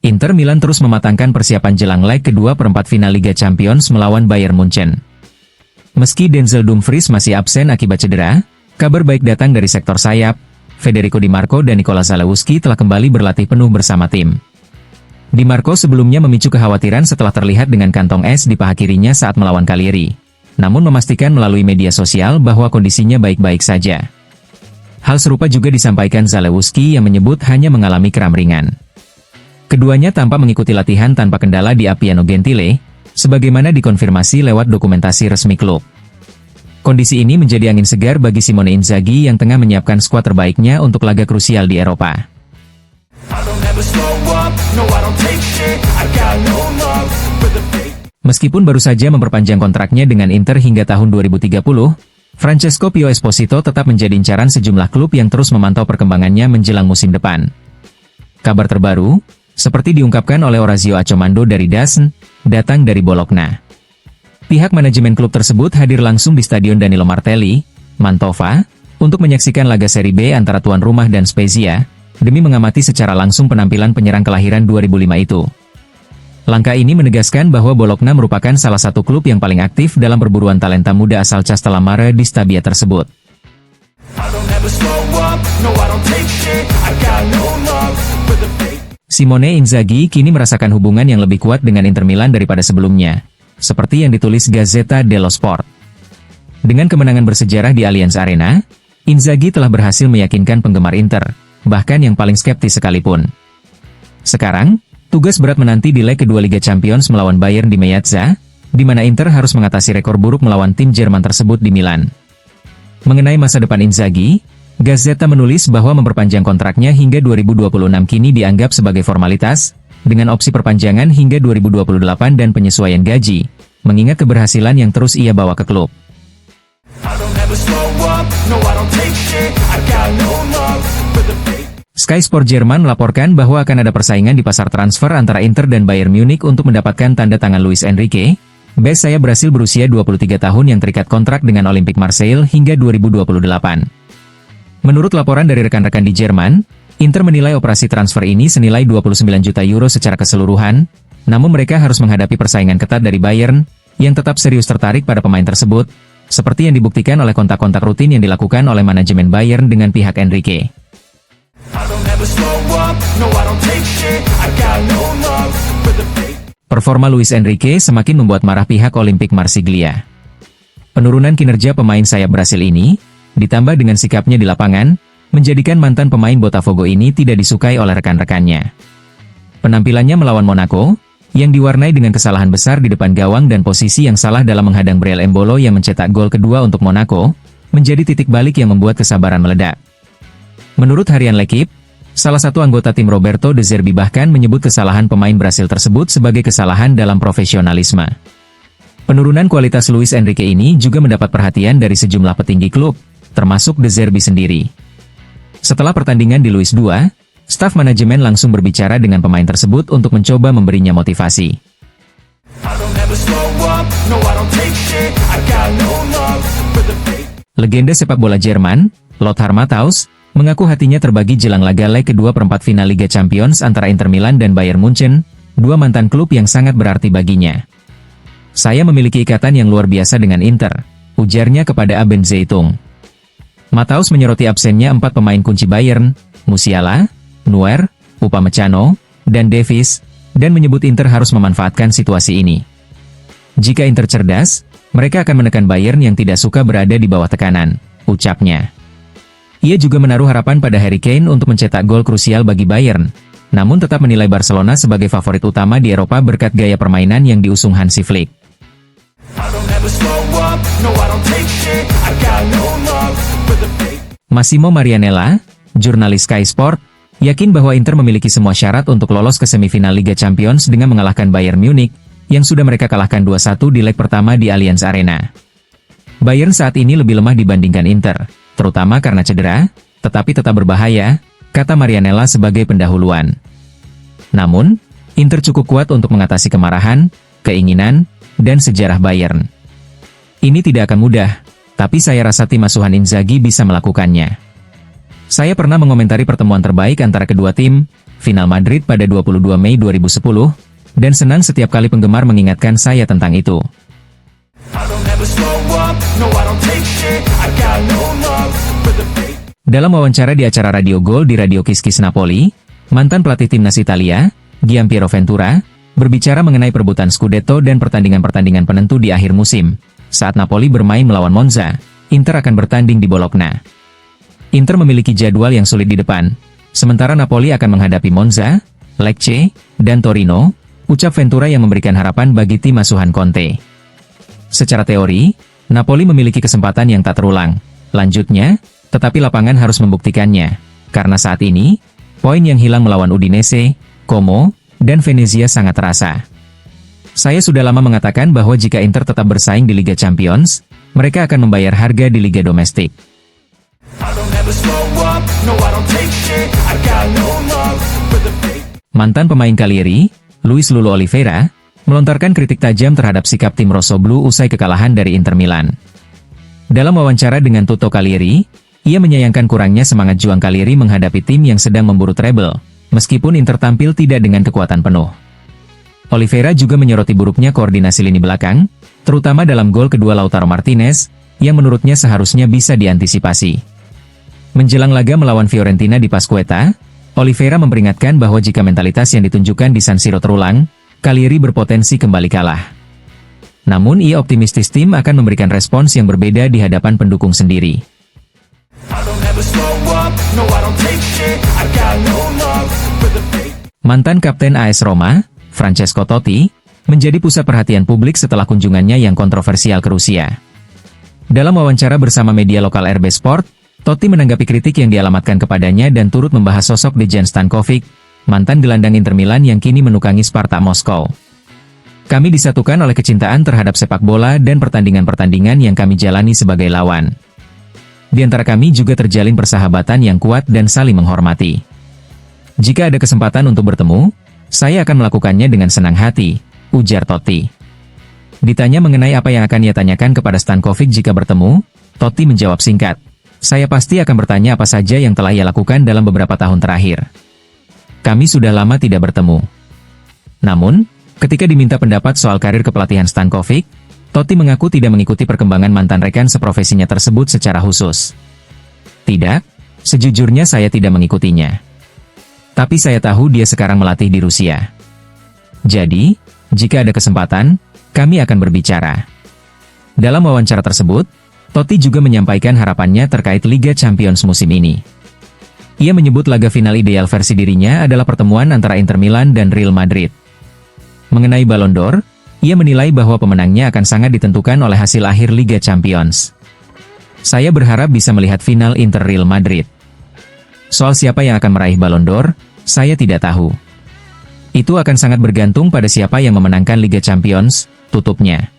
Inter Milan terus mematangkan persiapan jelang leg kedua perempat final Liga Champions melawan Bayern Munchen. Meski Denzel Dumfries masih absen akibat cedera, kabar baik datang dari sektor sayap. Federico Di Marco dan Nikola Zalewski telah kembali berlatih penuh bersama tim. Di Marco sebelumnya memicu kekhawatiran setelah terlihat dengan kantong es di paha kirinya saat melawan Cagliari, namun memastikan melalui media sosial bahwa kondisinya baik-baik saja. Hal serupa juga disampaikan Zalewski yang menyebut hanya mengalami kram ringan. Keduanya tampak mengikuti latihan tanpa kendala di Appiano Gentile, sebagaimana dikonfirmasi lewat dokumentasi resmi klub. Kondisi ini menjadi angin segar bagi Simone Inzaghi yang tengah menyiapkan skuad terbaiknya untuk laga krusial di Eropa. Meskipun baru saja memperpanjang kontraknya dengan Inter hingga tahun 2030, Francesco Pio Esposito tetap menjadi incaran sejumlah klub yang terus memantau perkembangannya menjelang musim depan. Kabar terbaru, seperti diungkapkan oleh Orazio Accomando dari DAZN, datang dari Bologna. Pihak manajemen klub tersebut hadir langsung di Stadion Danilo Martelli, Mantova, untuk menyaksikan laga Serie B antara tuan rumah dan Spezia, demi mengamati secara langsung penampilan penyerang kelahiran 2005 itu. Langkah ini menegaskan bahwa Bologna merupakan salah satu klub yang paling aktif dalam perburuan talenta muda asal Castellamare di Stabia tersebut. Simone Inzaghi kini merasakan hubungan yang lebih kuat dengan Inter Milan daripada sebelumnya, seperti yang ditulis Gazzetta dello Sport. Dengan kemenangan bersejarah di Allianz Arena, Inzaghi telah berhasil meyakinkan penggemar Inter, bahkan yang paling skeptis sekalipun. Sekarang, tugas berat menanti di leg kedua Liga Champions melawan Bayern di Meazza, di mana Inter harus mengatasi rekor buruk melawan tim Jerman tersebut di Milan. Mengenai masa depan Inzaghi, Gazzetta menulis bahwa memperpanjang kontraknya hingga 2026 kini dianggap sebagai formalitas, dengan opsi perpanjangan hingga 2028 dan penyesuaian gaji, mengingat keberhasilan yang terus ia bawa ke klub. Sky Sport Jerman melaporkan bahwa akan ada persaingan di pasar transfer antara Inter dan Bayern Munich untuk mendapatkan tanda tangan Luis Enrique, bek sayap Brasil berusia 23 tahun yang terikat kontrak dengan Olympique Marseille hingga 2028. Menurut laporan dari rekan-rekan di Jerman, Inter menilai operasi transfer ini senilai 29 juta euro secara keseluruhan, namun mereka harus menghadapi persaingan ketat dari Bayern, yang tetap serius tertarik pada pemain tersebut, seperti yang dibuktikan oleh kontak-kontak rutin yang dilakukan oleh manajemen Bayern dengan pihak Enrique. Performa Luis Enrique semakin membuat marah pihak Olympique Marsiglia. Penurunan kinerja pemain sayap Brasil ini, ditambah dengan sikapnya di lapangan, menjadikan mantan pemain Botafogo ini tidak disukai oleh rekan-rekannya. Penampilannya melawan Monaco, yang diwarnai dengan kesalahan besar di depan gawang dan posisi yang salah dalam menghadang Breel Embolo yang mencetak gol kedua untuk Monaco, menjadi titik balik yang membuat kesabaran meledak. Menurut harian L'Equipe, salah satu anggota tim Roberto De Zerbi bahkan menyebut kesalahan pemain Brasil tersebut sebagai kesalahan dalam profesionalisme. Penurunan kualitas Luis Enrique ini juga mendapat perhatian dari sejumlah petinggi klub, termasuk De Zerbi sendiri. Setelah pertandingan di Louis II, staf manajemen langsung berbicara dengan pemain tersebut untuk mencoba memberinya motivasi. Legenda sepak bola Jerman, Lothar Matthaus, mengaku hatinya terbagi jelang laga leg kedua perempat final Liga Champions antara Inter Milan dan Bayern Munchen, dua mantan klub yang sangat berarti baginya. "Saya memiliki ikatan yang luar biasa dengan Inter," ujarnya kepada Abend Zeitung. Matthaus menyoroti absennya 4 pemain kunci Bayern, Musiala, Neuer, Upamecano, dan Davies, dan menyebut Inter harus memanfaatkan situasi ini. "Jika Inter cerdas, mereka akan menekan Bayern yang tidak suka berada di bawah tekanan," ucapnya. Ia juga menaruh harapan pada Harry Kane untuk mencetak gol krusial bagi Bayern, namun tetap menilai Barcelona sebagai favorit utama di Eropa berkat gaya permainan yang diusung Hansi Flick. Massimo Marianella, jurnalis Sky Sport, yakin bahwa Inter memiliki semua syarat untuk lolos ke semifinal Liga Champions dengan mengalahkan Bayern Munich, yang sudah mereka kalahkan 2-1 di leg pertama di Allianz Arena. Bayern saat ini lebih lemah dibandingkan Inter, terutama karena cedera, tetapi tetap berbahaya, kata Marianella sebagai pendahuluan. Namun, Inter cukup kuat untuk mengatasi kemarahan, keinginan, dan sejarah Bayern. Ini tidak akan mudah, tapi saya rasa tim asuhan Inzaghi bisa melakukannya. Saya pernah mengomentari pertemuan terbaik antara kedua tim, final Madrid pada 22 Mei 2010, dan senang setiap kali penggemar mengingatkan saya tentang itu. Dalam wawancara di acara Radio Gol di Radio Kiskis Napoli, mantan pelatih timnas Italia, Giampiero Ventura, berbicara mengenai perebutan Scudetto dan pertandingan-pertandingan penentu di akhir musim. Saat Napoli bermain melawan Monza, Inter akan bertanding di Bologna. Inter memiliki jadwal yang sulit di depan, sementara Napoli akan menghadapi Monza, Lecce, dan Torino, ucap Ventura yang memberikan harapan bagi tim asuhan Conte. Secara teori, Napoli memiliki kesempatan yang tak terulang. Lanjutnya, tetapi lapangan harus membuktikannya, karena saat ini, poin yang hilang melawan Udinese, Como, dan Venezia sangat terasa. Saya sudah lama mengatakan bahwa jika Inter tetap bersaing di Liga Champions, mereka akan membayar harga di Liga Domestik. Mantan pemain Cagliari, Luis Lulu Oliveira, melontarkan kritik tajam terhadap sikap tim Rossoblu usai kekalahan dari Inter Milan. Dalam wawancara dengan Tutto Cagliari, ia menyayangkan kurangnya semangat juang Cagliari menghadapi tim yang sedang memburu treble, meskipun Inter tampil tidak dengan kekuatan penuh. Oliveira juga menyoroti buruknya koordinasi lini belakang, terutama dalam gol kedua Lautaro Martinez, yang menurutnya seharusnya bisa diantisipasi. Menjelang laga melawan Fiorentina di Pasquetta, Oliveira memperingatkan bahwa jika mentalitas yang ditunjukkan di San Siro terulang, Cagliari berpotensi kembali kalah. Namun ia optimistis tim akan memberikan respons yang berbeda di hadapan pendukung sendiri. Mantan Kapten AS Roma, Francesco Totti, menjadi pusat perhatian publik setelah kunjungannya yang kontroversial ke Rusia. Dalam wawancara bersama media lokal RB Sport, Totti menanggapi kritik yang dialamatkan kepadanya dan turut membahas sosok Dejan Stankovic, mantan gelandang Inter Milan yang kini menukangi Spartak Moskow. Kami disatukan oleh kecintaan terhadap sepak bola dan pertandingan-pertandingan yang kami jalani sebagai lawan. Di antara kami juga terjalin persahabatan yang kuat dan saling menghormati. Jika ada kesempatan untuk bertemu, saya akan melakukannya dengan senang hati, ujar Totti. Ditanya mengenai apa yang akan ia tanyakan kepada Stankovic jika bertemu, Totti menjawab singkat, "Saya pasti akan bertanya apa saja yang telah ia lakukan dalam beberapa tahun terakhir. Kami sudah lama tidak bertemu." Namun, ketika diminta pendapat soal karir kepelatihan Stankovic, Totti mengaku tidak mengikuti perkembangan mantan rekan seprofesinya tersebut secara khusus. "Tidak, sejujurnya saya tidak mengikutinya. Tapi saya tahu dia sekarang melatih di Rusia. Jadi, jika ada kesempatan, kami akan berbicara." Dalam wawancara tersebut, Totti juga menyampaikan harapannya terkait Liga Champions musim ini. Ia menyebut laga final ideal versi dirinya adalah pertemuan antara Inter Milan dan Real Madrid. Mengenai Ballon d'Or, ia menilai bahwa pemenangnya akan sangat ditentukan oleh hasil akhir Liga Champions. "Saya berharap bisa melihat final Inter Real Madrid. Soal siapa yang akan meraih Ballon d'Or, saya tidak tahu. Itu akan sangat bergantung pada siapa yang memenangkan Liga Champions," tutupnya.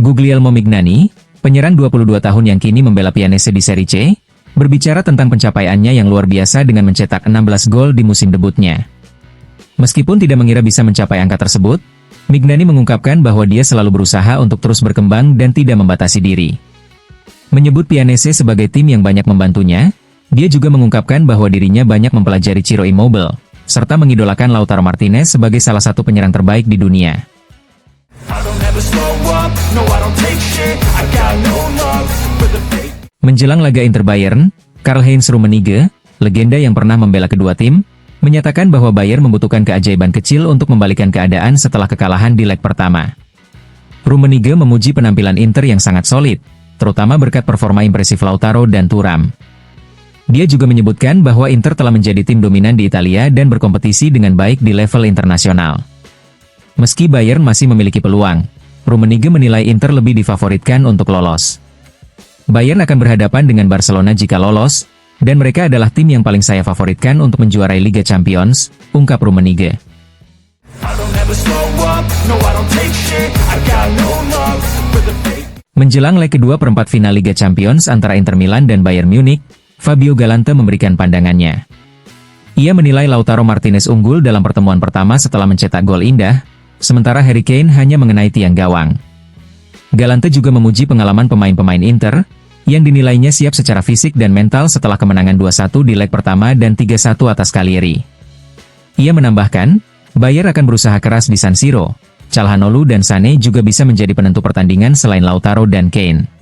Guglielmo Mignani, penyerang 22 tahun yang kini membela Pianese di Serie C, berbicara tentang pencapaiannya yang luar biasa dengan mencetak 16 gol di musim debutnya. Meskipun tidak mengira bisa mencapai angka tersebut, Mignani mengungkapkan bahwa dia selalu berusaha untuk terus berkembang dan tidak membatasi diri. Menyebut Pianese sebagai tim yang banyak membantunya, dia juga mengungkapkan bahwa dirinya banyak mempelajari Ciro Immobile, serta mengidolakan Lautaro Martinez sebagai salah satu penyerang terbaik di dunia. Menjelang laga Inter Bayern, Karl-Heinz Rummenigge, legenda yang pernah membela kedua tim, menyatakan bahwa Bayern membutuhkan keajaiban kecil untuk membalikan keadaan setelah kekalahan di leg pertama. Rummenigge memuji penampilan Inter yang sangat solid, terutama berkat performa impresif Lautaro dan Thuram. Dia juga menyebutkan bahwa Inter telah menjadi tim dominan di Italia dan berkompetisi dengan baik di level internasional. Meski Bayern masih memiliki peluang, Rummenigge menilai Inter lebih difavoritkan untuk lolos. Bayern akan berhadapan dengan Barcelona jika lolos, dan mereka adalah tim yang paling saya favoritkan untuk menjuarai Liga Champions, ungkap Rummenigge. Menjelang leg kedua perempat final Liga Champions antara Inter Milan dan Bayern Munich, Fabio Galante memberikan pandangannya. Ia menilai Lautaro Martinez unggul dalam pertemuan pertama setelah mencetak gol indah, sementara Harry Kane hanya mengenai tiang gawang. Galante juga memuji pengalaman pemain-pemain Inter, yang dinilainya siap secara fisik dan mental setelah kemenangan 2-1 di leg pertama dan 3-1 atas Cagliari. Ia menambahkan, Bayer akan berusaha keras di San Siro. Calhanoglu dan Sané juga bisa menjadi penentu pertandingan selain Lautaro dan Kane.